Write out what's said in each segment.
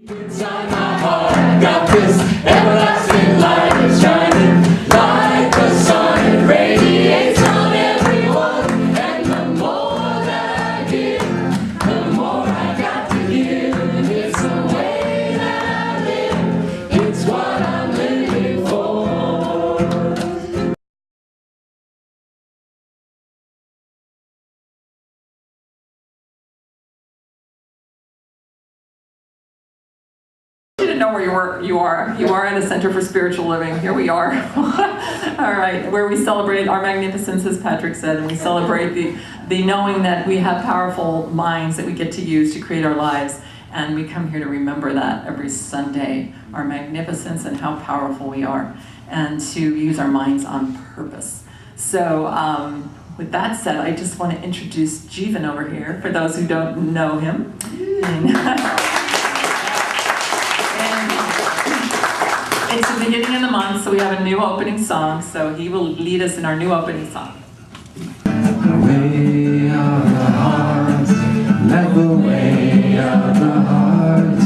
Inside my heart, got this everlasting light shining like the sun. It radiates on everyone, and the more that I give, the more I got to give. It's the way that I live, it's what I'm living for. You didn't know where you are. You are at a Center for Spiritual Living. Here we are. All right, where we celebrate our magnificence, as Patrick said, and we celebrate the knowing that we have powerful minds that we get to use to create our lives. And we come here to remember that every Sunday, our magnificence and how powerful we are, and to use our minds on purpose. So with that said, I just want to introduce Jeevan over here, for those who don't know him. It's the beginning of the month, so we have a new opening song, so he will lead us in our new opening song. Let the way of the heart, let the way of the heart,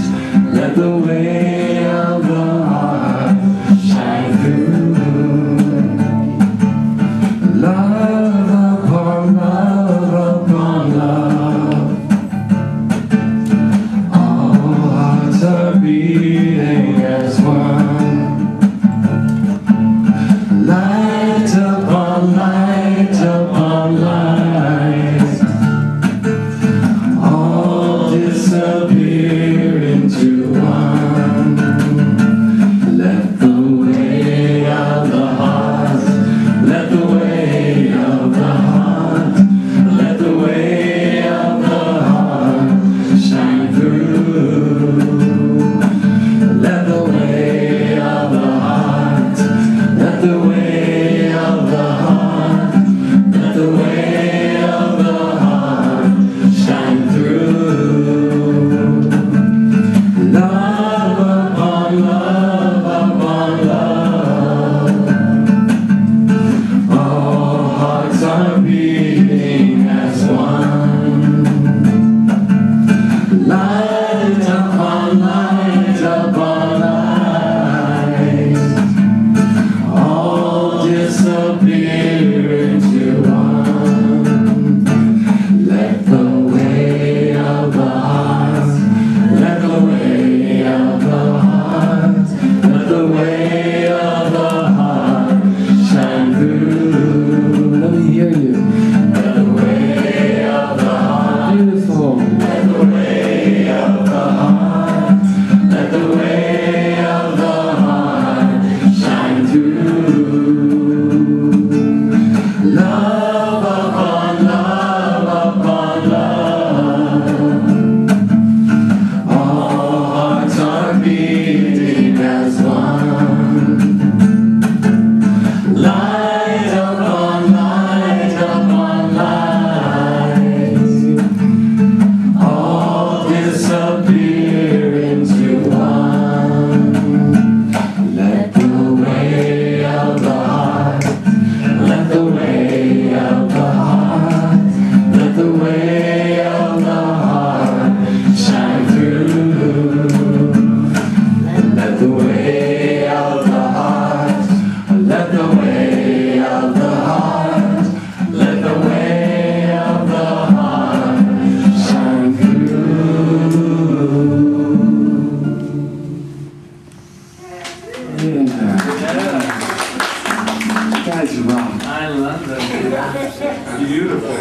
let the way of the heart shine through. Love upon love upon love, all hearts are beating as one. Light upon light, all disappear into one. Let the way of the heart, let the way of the heart, let the way of the heart shine through. Let the way of the heart, let the way of the heart, let the way of the heart shine through. Love upon love, all hearts are beating as one. Light upon light upon light, all disappear into one. Let the way of the heart, let the way of the heart, let the way of the heart shine through. Let me hear you. Let the way of the heart, beautiful. Let the way of the heart, let the way of the heart shine through. Love upon love, all hearts are beating as one. Light upon light, all disappear into one. Let the way of the heart, let the way of the heart, let the way of the heart shine through. Let the way of the heart, let the way of the heart, let the way of the heart shine through. Yeah. Guys rock. I love that. Beautiful.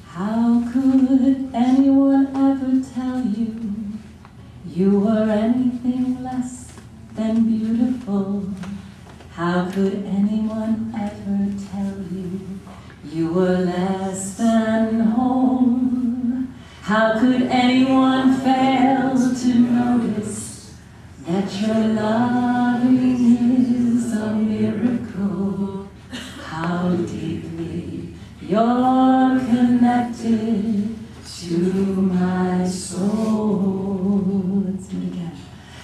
How could anyone ever tell you you were anything less than beautiful? How could anyone ever tell you you were less than whole? How could anyone fail to notice that your loving is a miracle? How deeply you're connected to my soul. Let's do it again.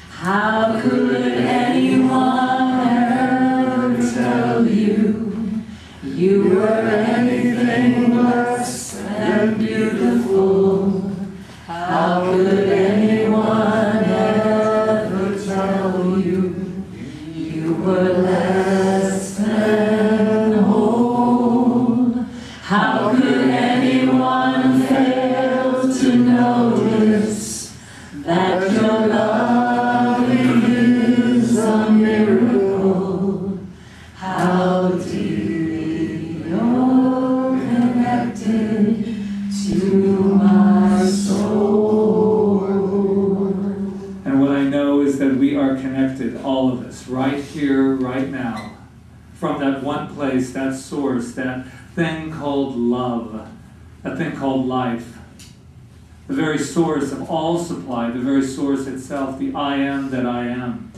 How could anyone ever tell you you were anything less than beautiful? How How could anyone ever tell you you were less than whole? How could anyone fail to notice that your love is a miracle? How deeply you're connected to my soul. And what I know is that we are connected, all of us, right here, right now, from that one place, that source, that thing called love, that thing called life, the very source of all supply, the very source itself, the I am that I am.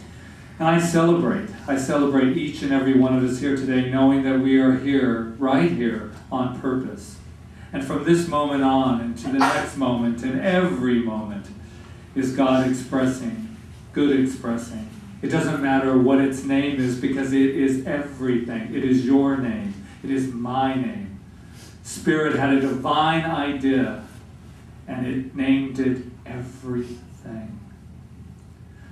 And I celebrate each and every one of us here today, knowing that we are here, right here, on purpose. And from this moment on, and to the next moment, and every moment, is God expressing, good expressing. It doesn't matter what its name is, because it is everything. It is your name. It is my name. Spirit had a divine idea, and it named it everything.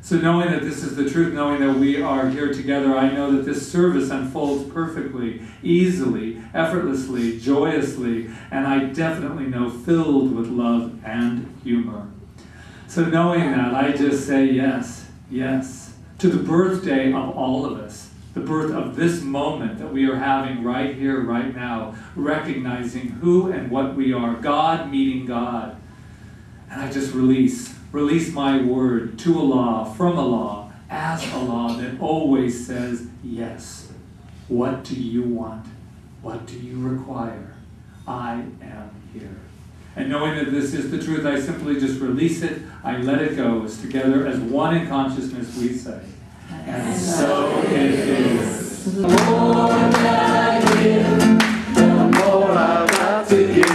So knowing that this is the truth, knowing that we are here together, I know that this service unfolds perfectly, easily, effortlessly, joyously, and I definitely know filled with love and humor. So knowing that, I just say yes, yes, to the birthday of all of us, the birth of this moment that we are having right here, right now, recognizing who and what we are, God meeting God. And I just release my word to Allah, from Allah, as Allah that always says yes. What do you want? What do you require? I am here. And knowing that this is the truth, I simply just release it. I let it go. As together, as one in consciousness, we say, and so it is. The more that I give, the more I've got to give.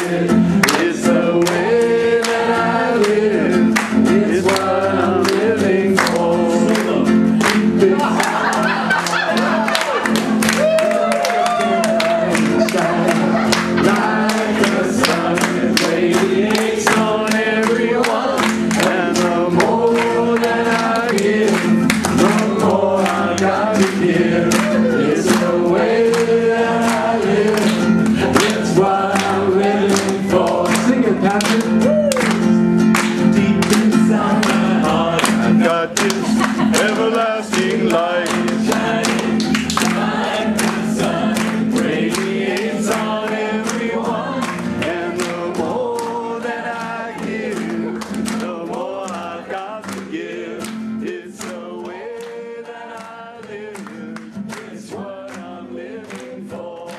It's the way that I live. It's what I'm living for. Like the sun, it radiates on everyone. And the more that I give, the more I got to give. It's the way that I live. It's what I'm living for. Sing it, Patrick. Deep inside my heart, I've got this everlasting light. Shining like the sun, radiates on everyone. And the more that I give, the more I've got to give. It's the way that I live. It's what I'm living for.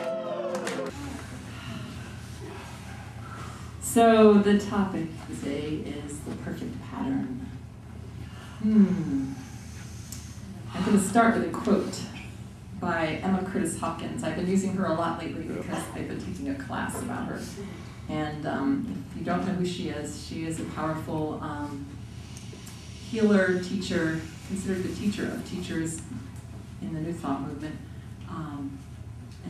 So the topic today is the perfect pattern. I'm going to start with a quote by Emma Curtis Hopkins. I've been using her a lot lately because I've been taking a class about her. And if you don't know who she is a powerful healer, teacher, considered the teacher of teachers in the New Thought movement. And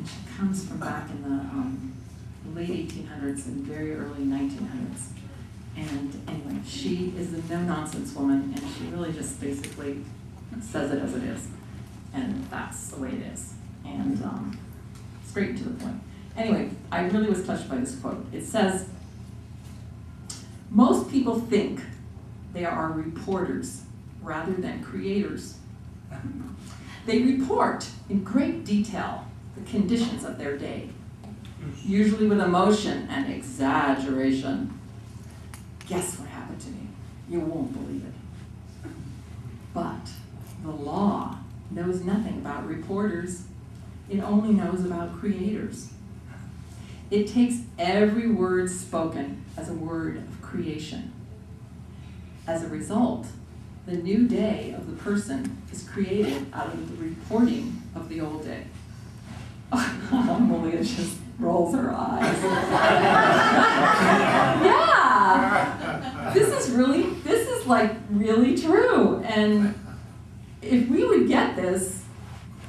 she comes from back in the late 1800s and very early 1900s. And anyway, she is a no-nonsense woman, and she really just basically says it as it is. And that's the way it is. And straight to the point. Anyway, I really was touched by this quote. It says, "Most people think they are reporters rather than creators. They report in great detail the conditions of their day, usually with emotion and exaggeration. Guess what happened to me? You won't believe it. But the law knows nothing about reporters. It only knows about creators. It takes every word spoken as a word of creation. As a result, the new day of the person is created out of the reporting of the old day." Malia just rolls her eyes. Yeah! This is like really true. And if we would get this,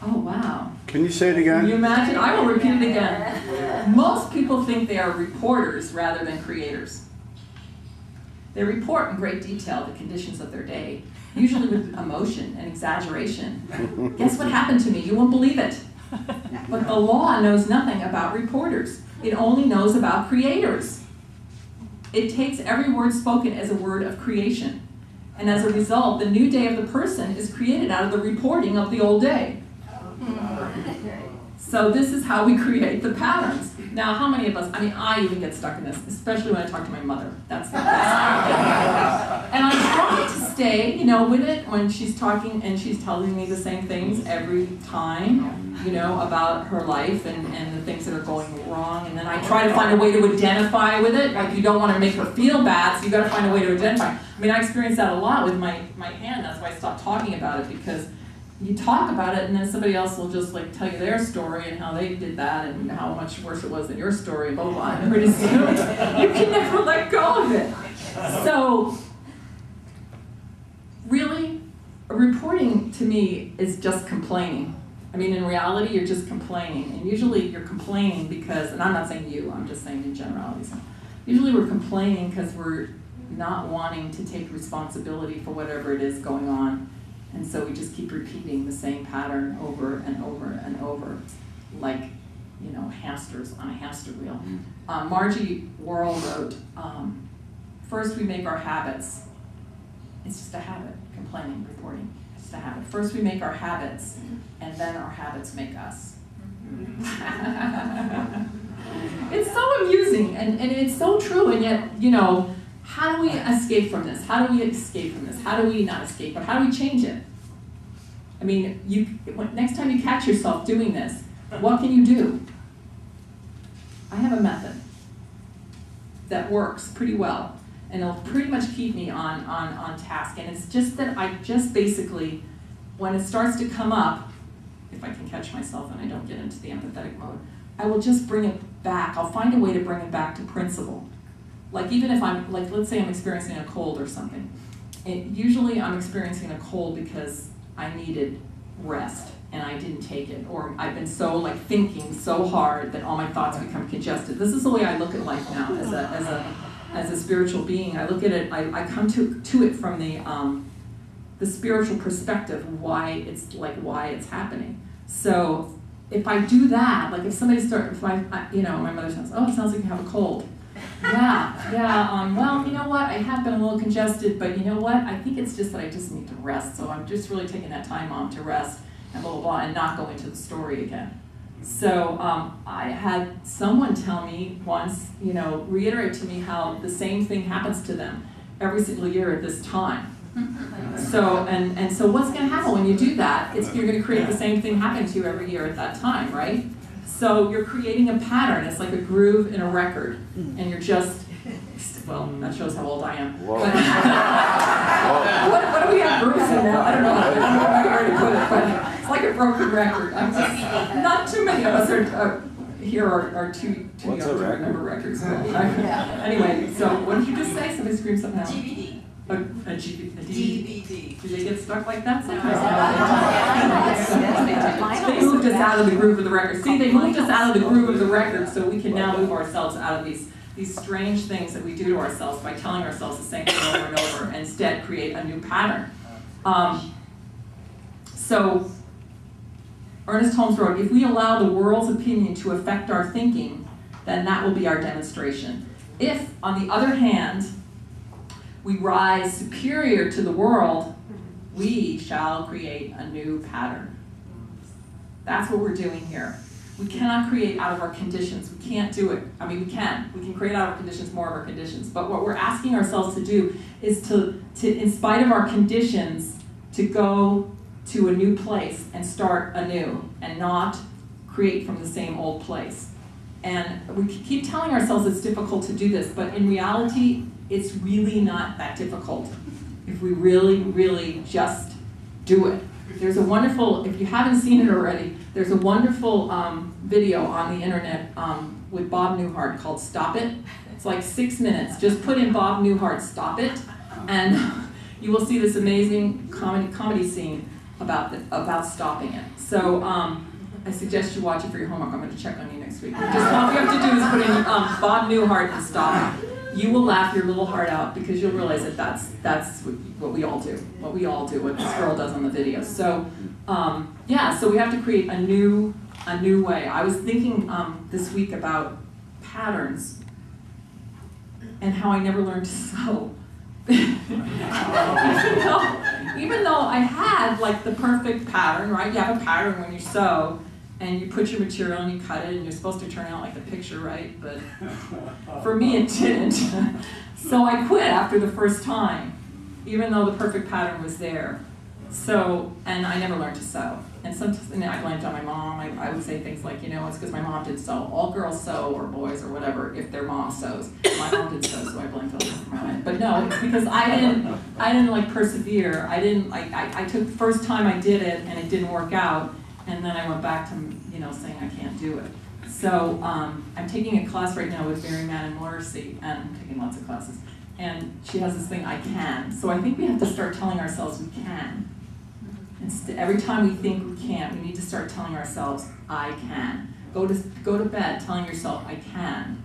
oh wow. Can you say it Can again? you imagine? I will repeat it again. Most people think they are reporters rather than creators. They report in great detail the conditions of their day, usually with emotion and exaggeration. Guess what happened to me? You won't believe it. But the law knows nothing about reporters. It only knows about creators. It takes every word spoken as a word of creation. And as a result, the new day of the person is created out of the reporting of the old day. So this is how we create the patterns. Now, how many of us, I even get stuck in this, especially when I talk to my mother. That's the best. And I try to stay, with it when she's talking and she's telling me the same things every time, about her life and the things that are going wrong. And then I try to find a way to identify with it. Like, you don't want to make her feel bad, so you got to find a way to identify. I experience that a lot with my hand. That's why I stopped talking about it, because you talk about it and then somebody else will just tell you their story and how they did that and how much worse it was than your story, blah, blah, and pretty soon you can never let go of it. So, really, reporting to me is just complaining. In reality, you're just complaining. And usually you're complaining because, and I'm not saying you, I'm just saying in generalities. Usually we're complaining because we're not wanting to take responsibility for whatever it is going on. And so we just keep repeating the same pattern over and over and over, like, hamsters on a hamster wheel. Margie Worrell wrote, first we make our habits. It's just a habit, complaining, reporting. It's just a habit. First we make our habits, and then our habits make us. It's so amusing, and it's so true, and yet, how do we escape from this? How do we escape from this? How do we not escape, but how do we change it? Next time you catch yourself doing this, what can you do? I have a method that works pretty well, and it'll pretty much keep me on task. And it's just that I just basically, when it starts to come up, if I can catch myself and I don't get into the empathetic mode, I will just bring it back. I'll find a way to bring it back to principle. Like, even if I'm, let's say I'm experiencing a cold or something. Usually I'm experiencing a cold because I needed rest and I didn't take it. Or I've been so, thinking so hard that all my thoughts become congested. This is the way I look at life now as a spiritual being. I look at it, I come to it from the spiritual perspective of why it's happening. So if I do that, if somebody my mother says, oh, it sounds like you have a cold. Well, you know what, I have been a little congested, but you know what, I think it's just that I just need to rest, so I'm just really taking that time off to rest, and blah, blah, blah, and not go into the story again. So I had someone tell me once, reiterate to me how the same thing happens to them every single year at this time. So, and so what's going to happen when you do that? You're going to create the same thing happening to you every year at that time, right? So you're creating a pattern. It's like a groove in a record. And you're just, well, that shows how old I am. What do we have grooves in now? I don't know where to put it, but it's like a broken record. Not too many of us are too young to remember records. Anyway, so what did you just say? Somebody screamed something out. DVD. A DVD. Do they get stuck like that sometimes? They moved us out of the groove of the record. See, they moved us out of the groove of the record so we can now move ourselves out of these strange things that we do to ourselves by telling ourselves the same thing over and over, and instead create a new pattern. So Ernest Holmes wrote, if we allow the world's opinion to affect our thinking, then that will be our demonstration. If, on the other hand, we rise superior to the world, we shall create a new pattern. That's what we're doing here. We cannot create out of our conditions. We can't do it. We can. We can create out of our conditions more of our conditions. But what we're asking ourselves to do is to in spite of our conditions, to go to a new place and start anew and not create from the same old place. And we keep telling ourselves it's difficult to do this, but in reality, it's really not that difficult if we really, really just do it. There's a wonderful, if you haven't seen it already, there's a wonderful video on the internet with Bob Newhart called Stop It. It's like 6 minutes. Just put in Bob Newhart Stop It, and you will see this amazing comedy scene about stopping it. So I suggest you watch it for your homework. I'm going to check on you next week. Just all you have to do is put in Bob Newhart and stop it. you will laugh your little heart out because you'll realize that that's what we all do. What we all do, what this girl does on the video. So, yeah, so we have to create a new way. I was thinking this week about patterns and how I never learned to sew. Even though I had like the perfect pattern, right? You have a pattern when you sew, and you put your material and you cut it, and you're supposed to turn out like the picture, right? But for me, it didn't. So I quit after the first time, even though the perfect pattern was there. So, and I never learned to sew. And sometimes I blamed on my mom. I would say things like, it's because my mom did sew. All girls sew, or boys, or whatever, if their mom sews. My mom did sew, so I blamed on my mom. But no, it's because I didn't like persevere. I took the first time I did it, and it didn't work out. And then I went back to, saying I can't do it. So I'm taking a class right now with Mary Mann and Morrissey, and I'm taking lots of classes. And she has this thing, I can. So I think we have to start telling ourselves we can. Every time we think we can't, we need to start telling ourselves, I can. Go to bed telling yourself, I can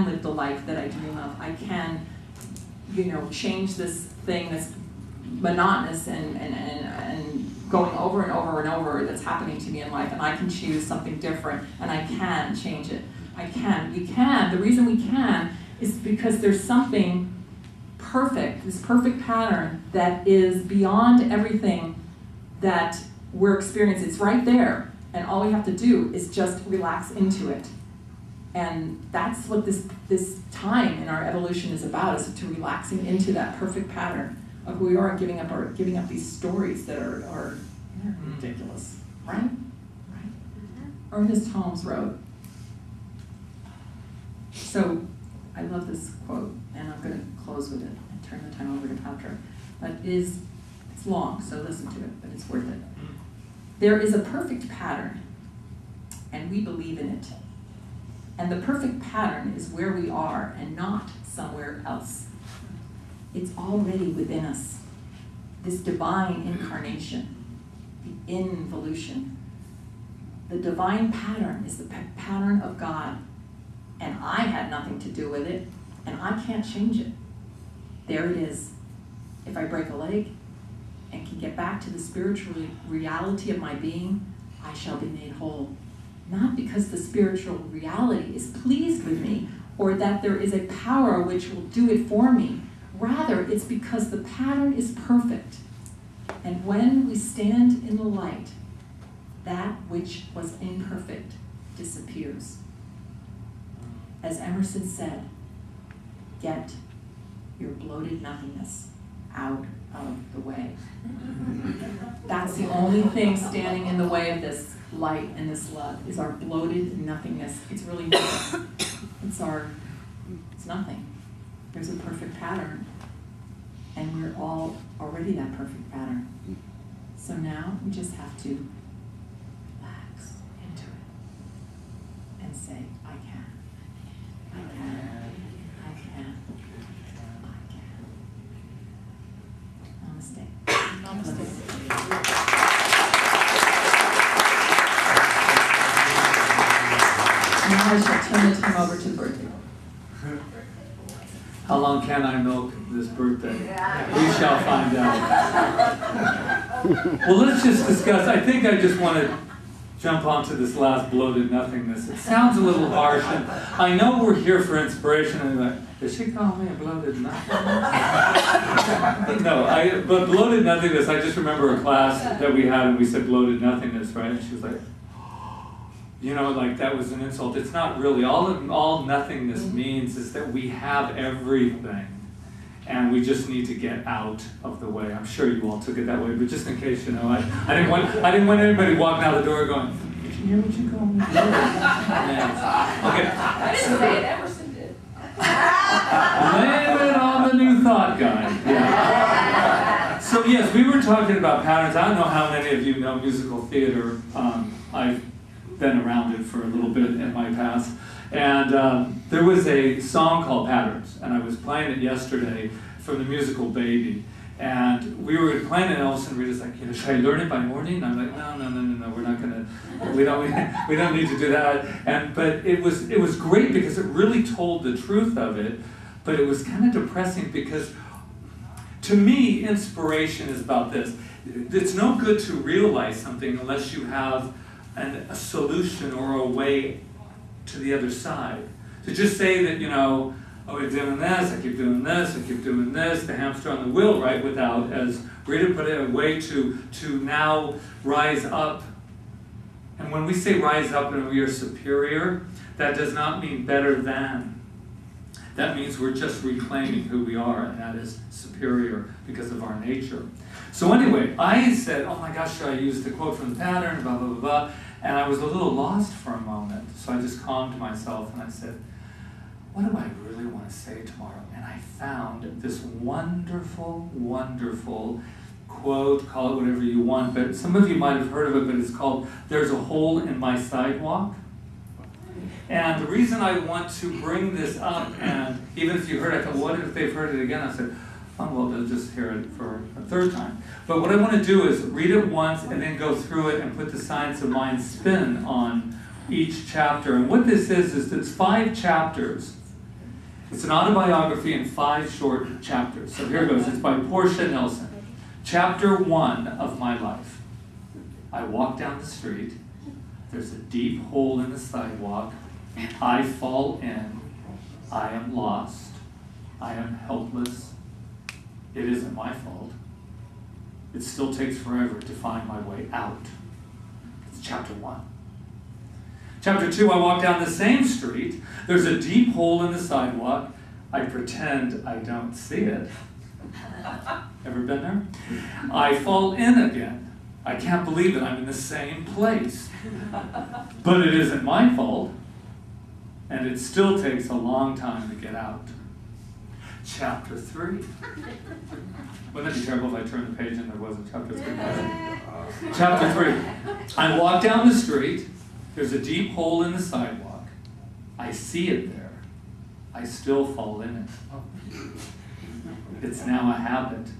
live the life that I dream of. I can, change this thing that's monotonous and going over and over and over that's happening to me in life, and I can choose something different, and I can change it. We can. The reason we can is because there's something perfect, this perfect pattern that is beyond everything that we're experiencing. It's right there, and all we have to do is just relax into it. And that's what this time in our evolution is about, is to relaxing into that perfect pattern of who we are, and giving up these stories that are ridiculous, right? Ernest Holmes wrote. So I love this quote, and I'm going to close with it and turn the time over to Patrick. But it's long, so listen to it, but it's worth it. There is a perfect pattern, and we believe in it. And the perfect pattern is where we are and not somewhere else. It's already within us. This divine incarnation, the involution. The divine pattern is the pattern of God. And I had nothing to do with it, and I can't change it. There it is. If I break a leg and can get back to the spiritual reality of my being, I shall be made whole. Not because the spiritual reality is pleased with me, or that there is a power which will do it for me. Rather, it's because the pattern is perfect. And when we stand in the light, that which was imperfect disappears. As Emerson said, get your bloated nothingness out of the way. That's the only thing standing in the way of this light and this love, is our bloated nothingness. It's really nothing. It's nothing. There's a perfect pattern, and we're all already that perfect pattern. So now we just have to relax into it and say, I can. I can. I can. I can. Namaste. Namaste. Now I shall turn the time over to the birthday. How long can I milk this birthday? We shall find out. Well, let's just discuss. I think I just want to jump onto this last bloated nothingness. It sounds a little harsh, and I know we're here for inspiration. And like, did she call me a bloated nothingness? No, but bloated nothingness, I just remember a class that we had, and we said bloated nothingness, right? And she was like, like that was an insult. It's not really. All nothingness means is that we have everything, and we just need to get out of the way. I'm sure you all took it that way, but just in case, I didn't want anybody walking out the door going, "Did you hear what you called me?" Okay. I didn't say it. Emerson did. Blame it on the new thought guy. Yeah. So yes, we were talking about patterns. I don't know how many of you know musical theater. I've been around it for a little bit in my past. And there was a song called Patterns, and I was playing it yesterday from the musical Baby. And we were playing it, and all of a sudden Rita's like, should I learn it by morning? And I'm like, no, we're not gonna, we don't need to do that. But it was great because it really told the truth of it, but it was kind of depressing because to me, inspiration is about this. It's no good to realize something unless you have a solution or a way to the other side. To just say that, oh, we're doing this, I keep doing this, I keep doing this, the hamster on the wheel, right? Without, as Rita put it, a way to now rise up. And when we say rise up and we are superior, that does not mean better than. That means we're just reclaiming who we are, and that is superior because of our nature. So anyway, I said, oh my gosh, should I use the quote from the pattern, blah, blah, blah, blah. And I was a little lost for a moment. So I just calmed myself and I said, what do I really want to say tomorrow? And I found this wonderful, wonderful quote, call it whatever you want, but some of you might have heard of it, but it's called, "There's a hole in my sidewalk." And the reason I want to bring this up, and even if you heard it, I thought, what if they've heard it again? I said, oh, well, they'll just hear it for a third time. But what I want to do is read it once and then go through it and put the Science of Mind spin on each chapter. And what this is it's 5 chapters. It's an autobiography in 5 short chapters. So here it goes. It's by Portia Nelson. Chapter 1 of my life. I walk down the street. There's a deep hole in the sidewalk. I fall in. I am lost. I am helpless. It isn't my fault. It still takes forever to find my way out. It's chapter 1. Chapter 2, I walk down the same street. There's a deep hole in the sidewalk. I pretend I don't see it. Ever been there? I fall in again. I can't believe it. I'm in the same place. But it isn't my fault. And it still takes a long time to get out. Chapter 3. Wouldn't it be terrible if I turned the page and there wasn't chapter 3? Chapter 3. I walk down the street. There's a deep hole in the sidewalk. I see it there. I still fall in it. It's now a habit.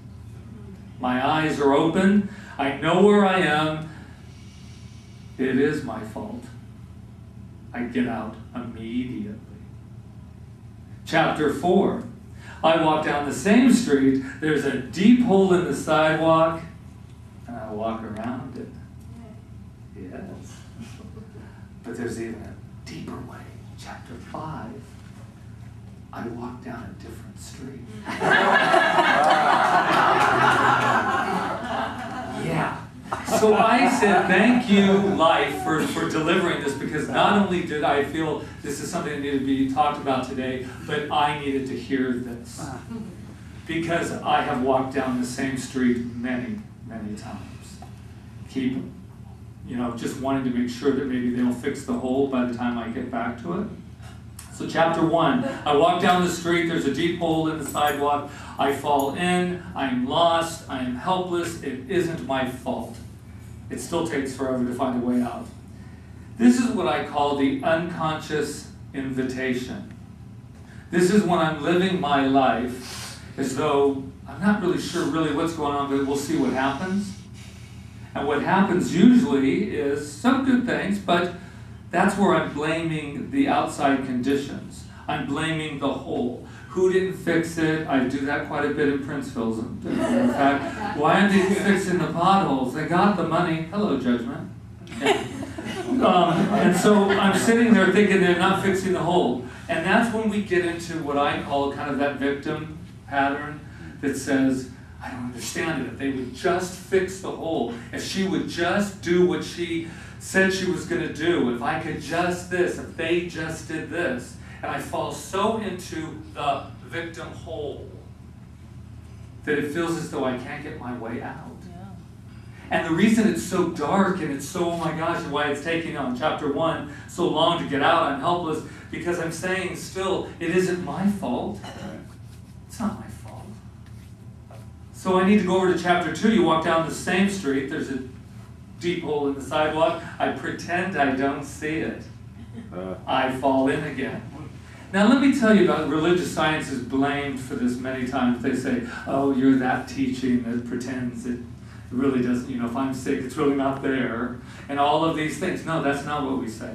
My eyes are open. I know where I am. It is my fault. I get out immediately. Chapter 4. I walk down the same street. There's a deep hole in the sidewalk, and I walk around it. Yes. But there's even a deeper way. Chapter 5. I walk down a different street. Yeah. So I said, thank you, life, for delivering this, because not only did I feel this is something that needed to be talked about today, but I needed to hear this. Because I have walked down the same street many, many times. Keep, just wanting to make sure that maybe they'll fix the hole by the time I get back to it. So chapter 1, I walk down the street, there's a deep hole in the sidewalk, I fall in, I'm lost, I am helpless, it isn't my fault. It still takes forever to find a way out. This is what I call the unconscious invitation. This is when I'm living my life as though I'm not really sure what's going on, but we'll see what happens. And what happens usually is some good things, but that's where I'm blaming the outside conditions. I'm blaming the hole. Who didn't fix it? I do that quite a bit in Princeville. In fact, why aren't they fixing the potholes? They got the money. Hello, judgment. Yeah. And so I'm sitting there thinking they're not fixing the hole. And that's when we get into what I call kind of that victim pattern that says, I don't understand it. If they would just fix the hole, if she would just do what she said she was going to do, if I could just this, if they just did this. And I fall so into the victim hole that it feels as though I can't get my way out. Yeah. And the reason it's so dark and it's so, oh my gosh, why it's taking on chapter 1 so long to get out, I'm helpless, because I'm saying still, it isn't my fault. It's not my fault. So I need to go over to chapter 2. You walk down the same street, there's a deep hole in the sidewalk. I pretend I don't see it. I fall in again. Now let me tell you about religious science is blamed for this many times. They say, oh, you're that teaching that pretends it really doesn't, if I'm sick, it's really not there, and all of these things. No, that's not what we say.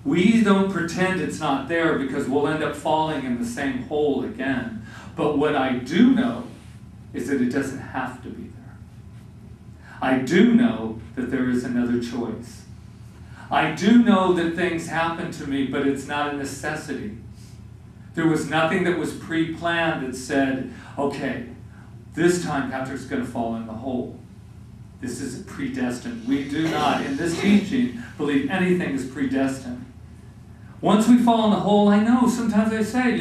We don't pretend it's not there because we'll end up falling in the same hole again. But what I do know is that it doesn't have to be there. I do know that there is another choice. I do know that things happen to me, but it's not a necessity. There was nothing that was pre-planned that said, okay, this time Patrick's going to fall in the hole. This is predestined. We do not, in this teaching, believe anything is predestined. Once we fall in the hole, I know, sometimes I say,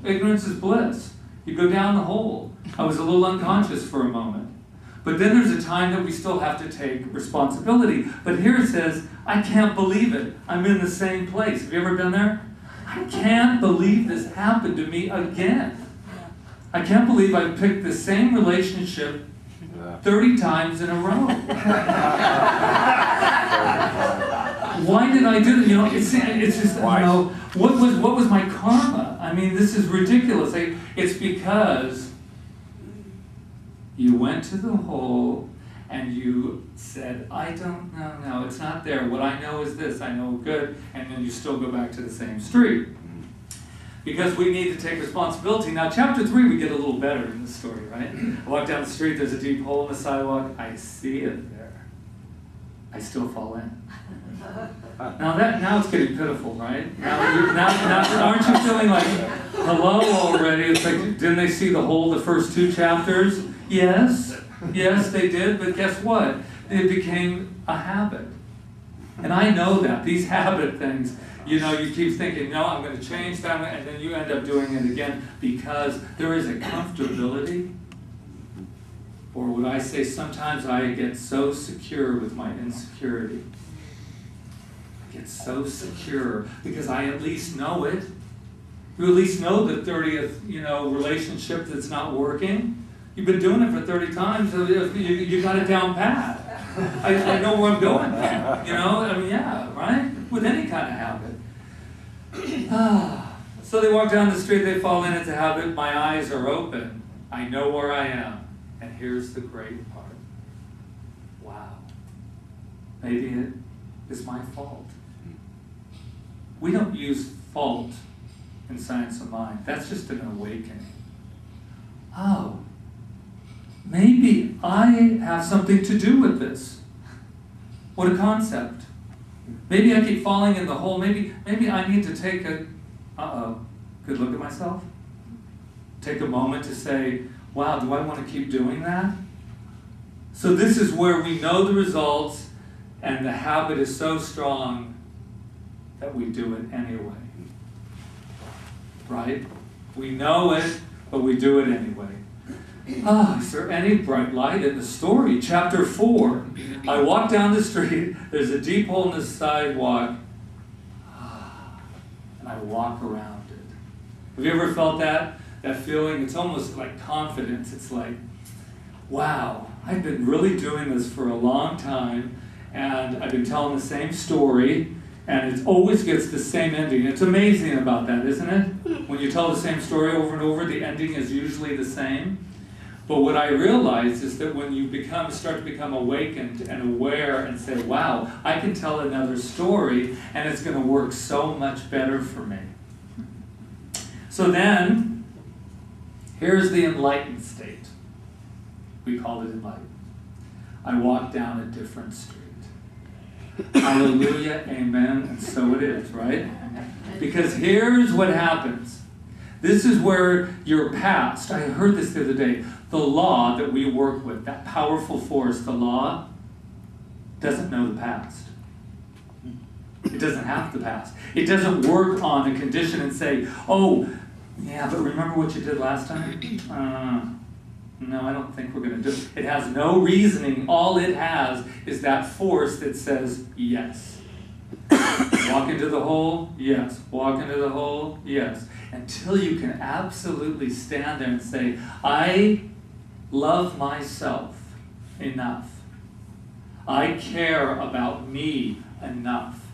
ignorance is bliss. You go down the hole. I was a little unconscious for a moment. But then there's a time that we still have to take responsibility. But here it says, I can't believe it. I'm in the same place. Have you ever been there? I can't believe this happened to me again. I can't believe I picked the same relationship 30 times in a row. Why did I do that? It's just, what was my karma? I mean, this is ridiculous. It's because you went to the hole and you said, I don't know, no, it's not there. What I know is this, I know good, and then you still go back to the same street. Because we need to take responsibility. Now, chapter 3, we get a little better in this story, right? I walk down the street, there's a deep hole in the sidewalk, I see it there. I still fall in. Now it's getting pitiful, right? Now aren't you feeling like, hello already? It's like, didn't they see the hole the first 2 chapters? Yes, they did, but guess what? It became a habit. And I know that, these habit things, you keep thinking, no, I'm going to change that, and then you end up doing it again because there is a comfortability. Or would I say sometimes I get so secure with my insecurity. I get so secure because I at least know it. You at least know the 30th, relationship that's not working. You've been doing it for 30 times, so you got it down pat. I know where I'm going. Right? With any kind of habit. So they walk down the street, they fall in, it's a habit, my eyes are open. I know where I am. And here's the great part. Wow. Maybe it is my fault. We don't use fault in science of mind. That's just an awakening. Oh, maybe I have something to do with this. What a concept. Maybe I keep falling in the hole. Maybe I need to take a good look at myself. Take a moment to say, wow, do I want to keep doing that? So this is where we know the results and the habit is so strong that we do it anyway. Right? We know it, but we do it anyway. Is there any bright light in the story? Chapter 4. I walk down the street, there's a deep hole in the sidewalk, and I walk around it. Have you ever felt that feeling? It's almost like confidence. It's like, wow, I've been really doing this for a long time, and I've been telling the same story, and it always gets the same ending. It's amazing about that, isn't it? When you tell the same story over and over, the ending is usually the same. But what I realize is that when you start to become awakened and aware and say, wow, I can tell another story and it's going to work so much better for me. So then, here's the enlightened state. We call it enlightened. I walk down a different street. Hallelujah, amen, and so it is, right? Because here's what happens. This is where your past, I heard this the other day, the law that we work with, that powerful force, the law, doesn't know the past. It doesn't have the past. It doesn't work on a condition and say, oh, yeah, but remember what you did last time? No, I don't think we're going to do it. It has no reasoning. All it has is that force that says, yes. Walk into the hole, yes. Walk into the hole, yes. Until you can absolutely stand there and say, I love myself enough. I care about me enough.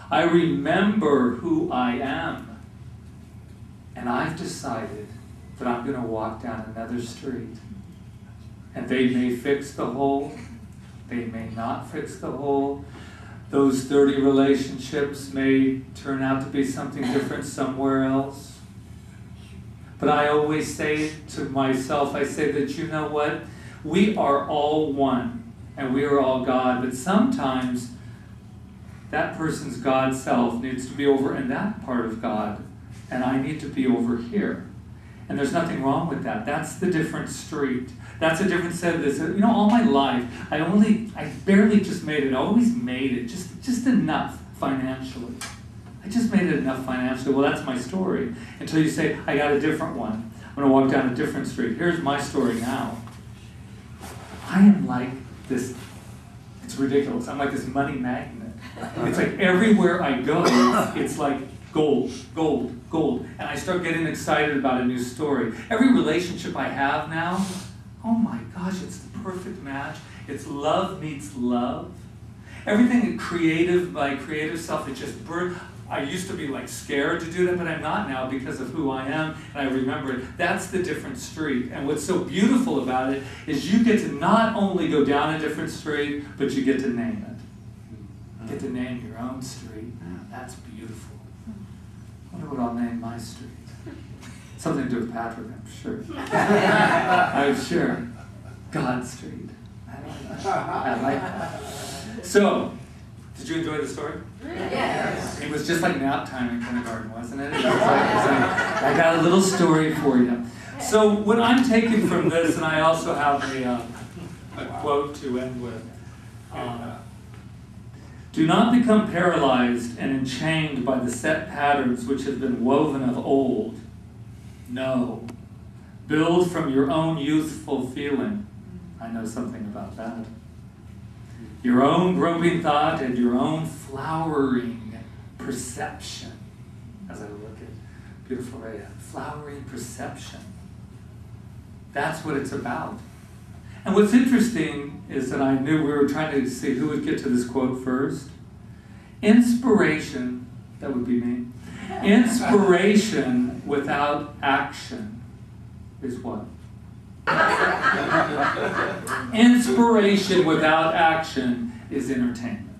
I remember who I am And I've decided that I'm going to walk down another street. And they may fix the hole, they may not fix the hole. Those 30 relationships may turn out to be something different somewhere else. But I always say to myself, I say that, you know what? We are all one, and we are all God, but sometimes that person's God self needs to be over in that part of God, and I need to be over here. And there's nothing wrong with that. That's the different street. That's a different set of this. You know, all my life, I barely just made it. I always made it, just enough financially. I just made it enough financially. Well, that's my story. Until you say, I got a different one. I'm going to walk down a different street. Here's my story now. I am like this, it's ridiculous. I'm like this money magnet. It's like everywhere I go, it's like gold, gold, gold. And I start getting excited about a new story. Every relationship I have now, oh my gosh, it's the perfect match. It's love meets love. Everything creative, my creative self, it just birthed. I used to be like scared to do that, but I'm not now because of who I am, and I remember it. That's the different street. And what's so beautiful about it is you get to not only go down a different street, but you get to name it. You get to name your own street. That's beautiful. I wonder what I'll name my street. Something to do with Patrick, I'm sure. I'm sure. God Street. I like that. So, did you enjoy the story? Yes. It was just like nap time in kindergarten, wasn't it? It was like, I got a little story for you. So what I'm taking from this, and I also have a quote to end with. Do not become paralyzed and enchained by the set patterns which have been woven of old. No. Build from your own youthful feeling. I know something about that. Your own groping thought and your own flowering perception. As I look at beautiful Rita, flowering perception. That's what it's about. And what's interesting is that I knew we were trying to see who would get to this quote first. Inspiration, that would be me. Inspiration without action is what? Inspiration without action is entertainment.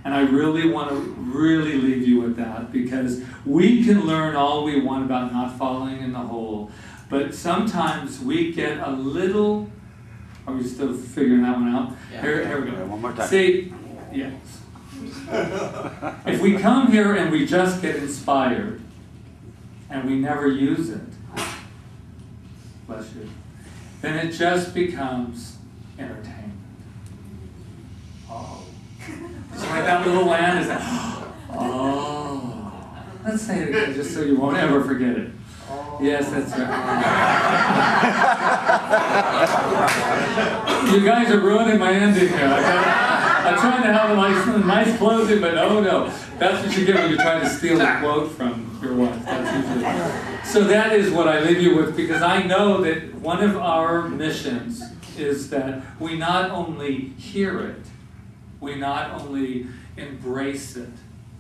And I really want to leave you with that, because we can learn all we want about not falling in the hole, but sometimes we get a little. Are we still figuring that one out? Yeah. Here we go. One more time. See, yes. If we come here and we just get inspired and we never use it, bless you, then it just becomes entertainment. Oh. Did you like that little land? Is that, oh. Let's say it again just so you won't ever forget it. Yes, that's right. You guys are ruining my ending here. I'm trying to have a nice closing, but oh no. That's what you get when you try to steal a quote from your wife. That's usually. So that is what I leave you with, because I know that one of our missions is that we not only hear it, we not only embrace it,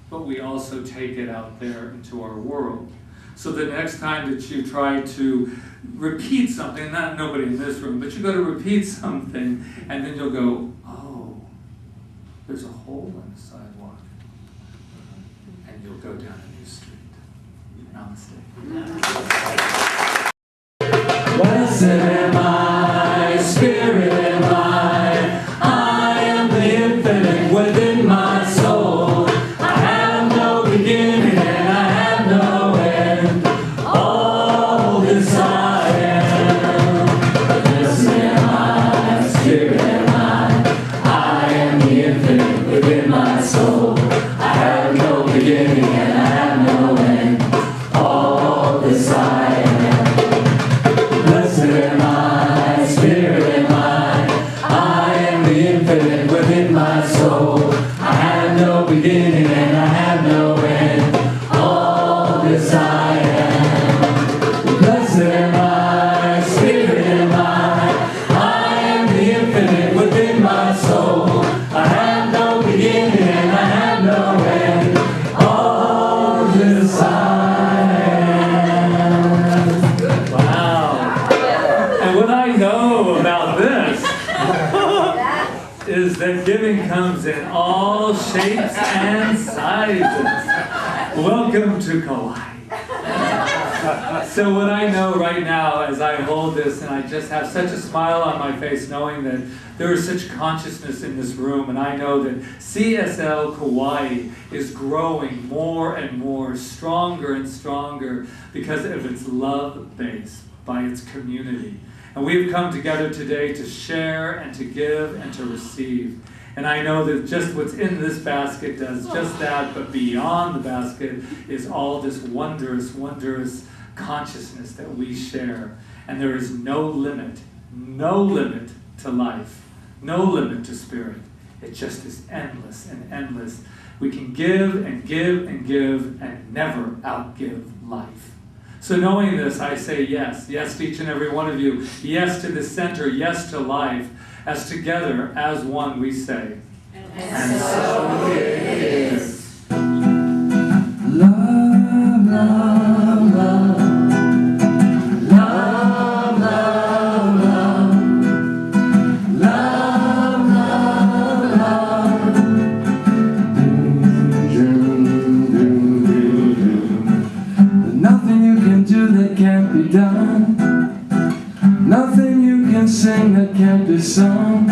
but we also take it out there into our world. So the next time that you try to repeat something, not nobody in this room, but you go to repeat something, and then you'll go, oh, there's a hole in the sidewalk. And you'll go down a new street. Namaste. Blessed am I, Spirit am I am the infinite within my soul. I have no beginning and I have no end. All this I am. Blessed am I, Spirit am I am the infinite within my soul. I have no beginning and I have no end. All this I am. Blessed am I. is that giving comes in all shapes and sizes. Welcome to Kaua'i. So what I know right now as I hold this, and I just have such a smile on my face knowing that there is such consciousness in this room, and I know that CSL Kaua'i is growing more and more, stronger and stronger because of its love base by its community. And we've come together today to share and to give and to receive. And I know that just what's in this basket does just that, but beyond the basket is all this wondrous, wondrous consciousness that we share. And there is no limit to life, no limit to spirit. It just is endless and endless. We can give and give and give and never outgive life. So knowing this, I say yes. Yes to each and every one of you. Yes to the center. Yes to life. As together, as one, we say. And so it is. Love, love, love. Love, love, love. Love, love, love. There's nothing you can do that can't be done. Nothing you can sing that can't be sung.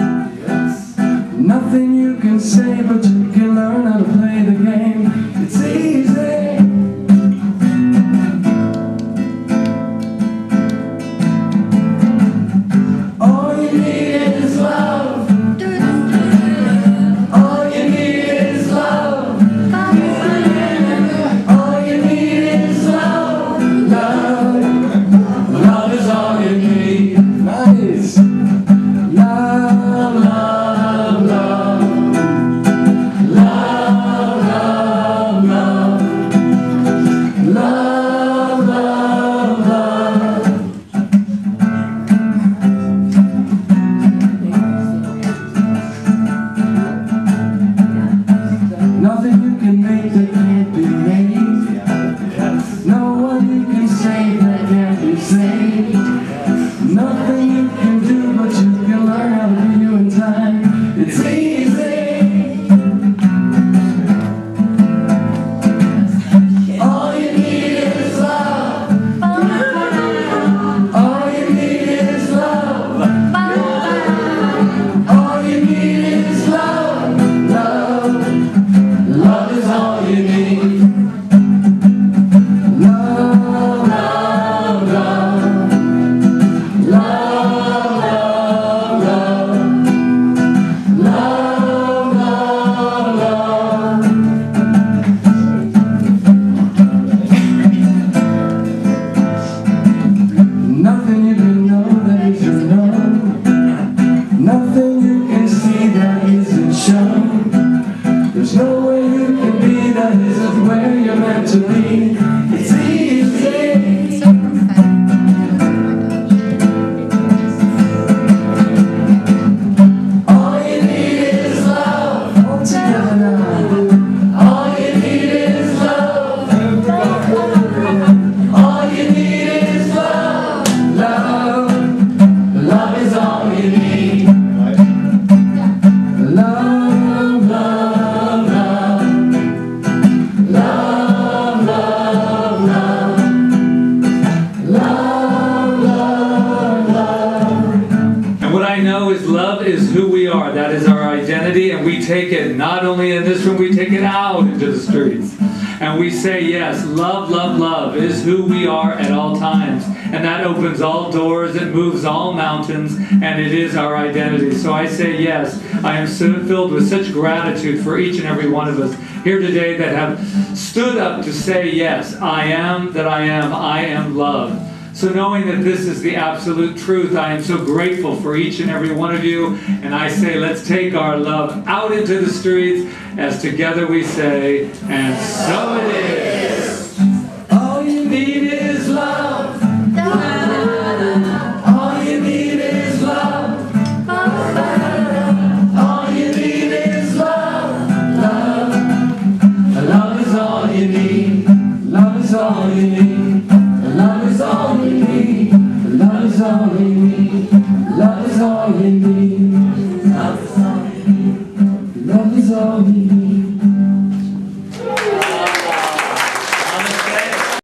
Nothing you can say, but you can learn how to play the game. It's easy. All you need is love. All you need is love. All you need is love. Love. Love is all you need. Nice. Love, love, love. Love, love, love. Love, love, love. Nothing you can make that can't be made. No one you can save that can't be saved. Nothing you can do, but you can learn how to be you in time. It's easy. All you need is love. All you need is love. All you need is love. Love. Love is all you need. Love, love, love. Love, love, love. Love, love, love. Nothing you can know that isn't known. Nothing you can see that isn't shown. There's no way you can be that isn't where you're meant to be. It's easy. All you need is love. All together now. All you need is love. All you need is love. Love. Love is all you need. Love, love, love. Love, love, love. Love, love, love. And what I know is love is who we are. That is our identity, and we take it not only in this room, we take it out into the streets. And we say, yes, love, love, love is who we are at all times. And that opens all doors, it moves all mountains, and it is our identity. So I say, yes, I am so filled with such gratitude for each and every one of us here today that have stood up to say, yes, I am that I am loved. So knowing that this is the absolute truth, I am so grateful for each and every one of you. And I say, let's take our love out into the streets as together we say, and so it is.